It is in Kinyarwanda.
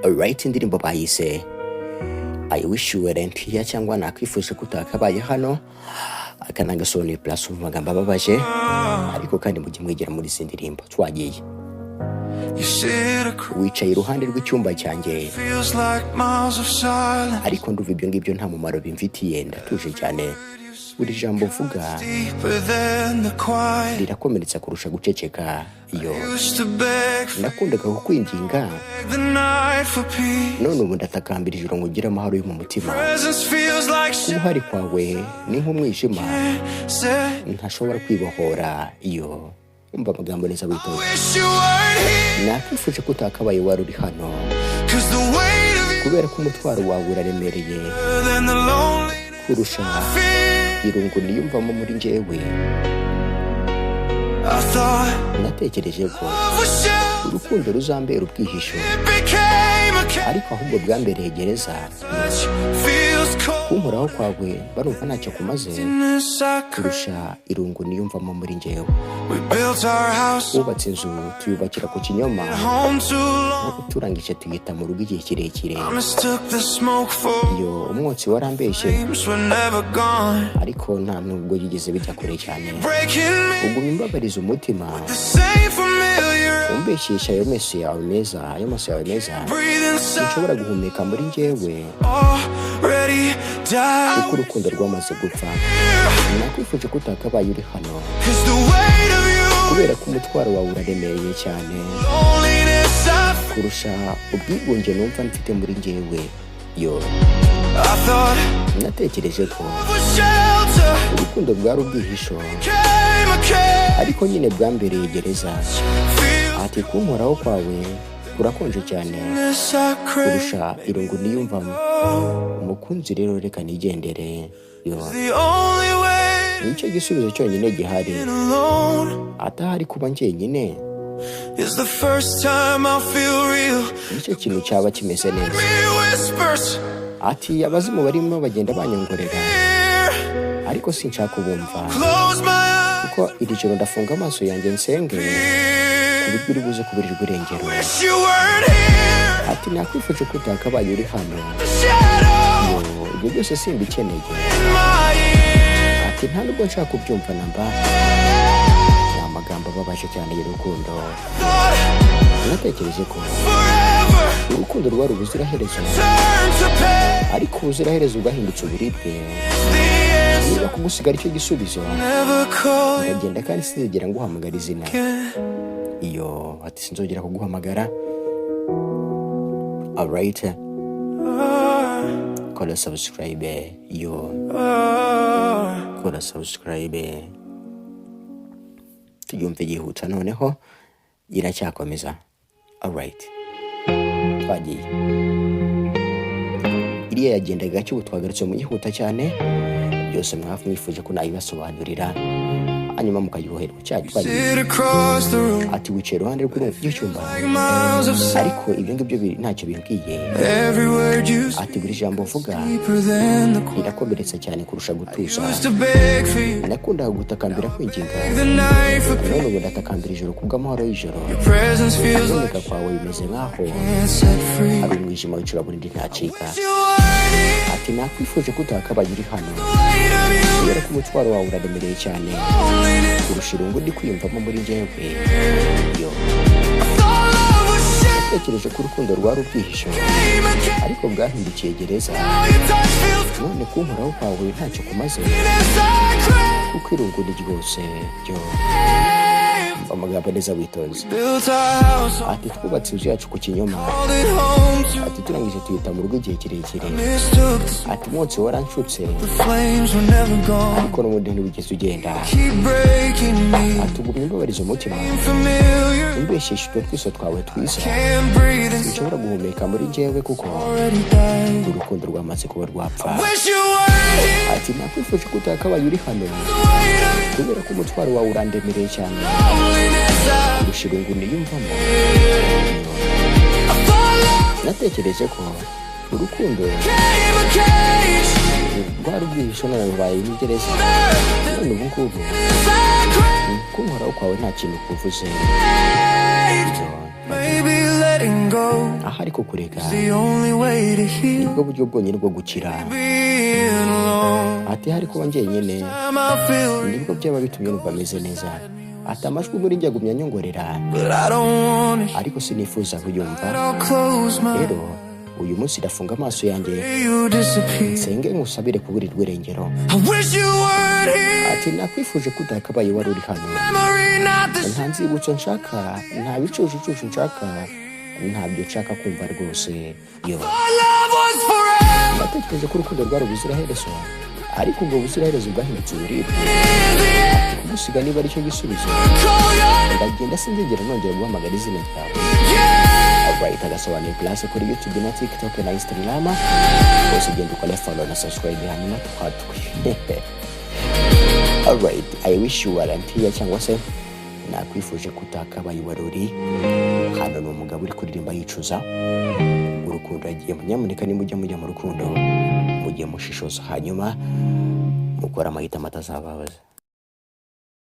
Alright, indirimbo bayise I wish you weren't here cyangwa nakwifuje kutakabaye hano. Aka nagasobanuye plus mu magambo ababaje ariko kandi mujye mwegera muri izi ndirimbo. Twagiye wicaye iruhande rw'icyumba cyanjye ariko nduva ibyo ngibyo nta mumaro bimfitiye, ndatuje cyane. Buri jambo vuga rirakomeretsa kurusha guceceka. Iyo nakundaga kukwinginga none ubu ndatakambira ijoro ngo ugire amahoro yo mu mutima. Ubuhari kwawe ni nk'umwijima ntashobora kwibohora. Iyo umva amagambo neza witonze. Nakwifuje ko utakabaye wari uri hano kubera ko umutwaro wawe uraremereye kurusha irungu niyumvamo muri njyewe. Natekereje ko urukundo ruzambera ubwihisho ariko ahubwo bwambereye gereza. Kunkoraho kwawe barumva ntacyo kumaze kurusha irungu niyumvamo muri njyewe. Wubatse inzu tuyubakira ku kinyoma, turangije tuyita mu rugo igihe kirekire. Iyo umwotsi warambeshye ariko nta nubwo yigeze bijya kure cyane. Ubwo imbabariza umutima umbeshyisha ayo maso yawe meza nshobora guhumeka muri njyewe kuko urukundo rwamaze gupfa. Nakwifuje ko utakabaye uri hano kubera ko umutwaro wawe uraremereye cyane kurusha ubwigunge numva mfite muri njyewe. Yo natekereje ko urukundo bwari ubwihisho ariko nyine bwambereye gereza. Ati kunkoraho kwawe kurakonje cyane kurusha irungu niyumvamo. Umukunzi rero reka nigendere. Yo nicyo gisubizo cyonyine gihari, atahari kuba njyenyine nicyo kintu cyaba kimeze neza. Ati abazimu barimo bagenda banyongorera ariko sinshaka kubumva kuko iri joro ndafunga amaso yanjye nsenge kubiryo uri buze kuburirwa irengero. Ati nakwifuje ko utakabaye uri hano, ibyo byose simbikeneye. Ati nta nubwo nshaka kubyumva namba. Ni amagambo ababaje cyane y'urukundo. Natekereje ko urukundo rwari ubuziraherezo ariko ubuziraherezo bwahindutse uburibwe. Niba kugusigara icyo gisubizo ndagenda kandi sinzigera nguhamagara izina. Iyo ati sinzongera kuguhamagara. Alright, kola subscribe. Yo kola subscribe tuyumve yihuta noneho iracyakomeza. Alright, twagiye. Iriya yagendaga gake, ubu twagarutse mu yihuta cyane. Byose mwifuje ko nayibasobanurira hanyuma mukayiboherwa cyane. Ati wicaye iruhande rw'icyumba ariko ibyo ngibyo ntacyo bimbwiye. Ati buri jambo vuga rirakomeretsa cyane kurusha gutuza. Nakundaga gutakambira kwinginga none ubu ndatakambira ijoro kubw'amahoro y'ijoro. Kuboneka kwawe bimeze nk'aho ari umwijima w'icuraburindi ntacika. Ati nakwifuje ko utakabaye uri hano kubera ko umutwaro wawe uraremereye cyane kurusha irungu ndi kwiyumvamo muri njyewe. Yo natekereje ko urukundo rwari ubwihisho ariko bwahindukiye gereza. None kunkoraho kwawe ntacyo kumaze kuko irungu ni ryose. Yo amagambo neza witonze. Ati twubatse inzu yacu ku kinyoma. Ati turangije tuyita mu rugo igihe kirekire. Ati umwotsi waranshutse ariko n'ubundi ntibigeze ugenda. Ati ugumye imbabariza umutima umbeshyisha utwo twiso twawe twiza sinshobora guhumeka muri njyewe kuko urukundo rwamaze kuba rwapfa. Ati nakwifuje ko utakabaye uri hano kubera ko umutwaro wawe urandemereye cyane kurusha irungu niyumvamo. Natekereje ko urukundo rwari ubwihisho none rubaye gereza. None ubu ngubu kunkoraho kwawe nta kintu kuvuze. aha ariko kureka nibwo buryo bwonyine bwo gukira. Ati hari kuba njyenyine nibwo byaba bitumye numva meze neza. Ati amajwi muri njye agumya nyongorera ariko sinifuza kuyumva. Rero uyu munsi ndafunga amaso yanjye nsenge nkusabire kuburirwa irengero. Ati nakwifuje ko utakabaye wari uri hano. Nta nzibutso nshaka, nta bicucucucu nshaka, ntabyo nshaka kumva rwose. Yo natekereje ko urukundo rwari ubuziraherezo, ariko ubwo buziraherezo bwahindutse uburibwe. Kumusiga niba aricyo gisubizo, ndagenda sinzigera nongera guhamagara izina ryawe. Alright, agasobanuye class kuri YouTube na TikTok na Instagram. Bose genda ukore follow na subscribe hanyuma twatwe. Alright, I wish you were here cyangwa se nakwifuje kutakabaye waruri hano. Ni umugabo uri kuririmba yicuza urukundo yagiye. Nyamuneka nimujya mu rukundo mujye mushishoza hanyuma mukora amahitamo atazababaza.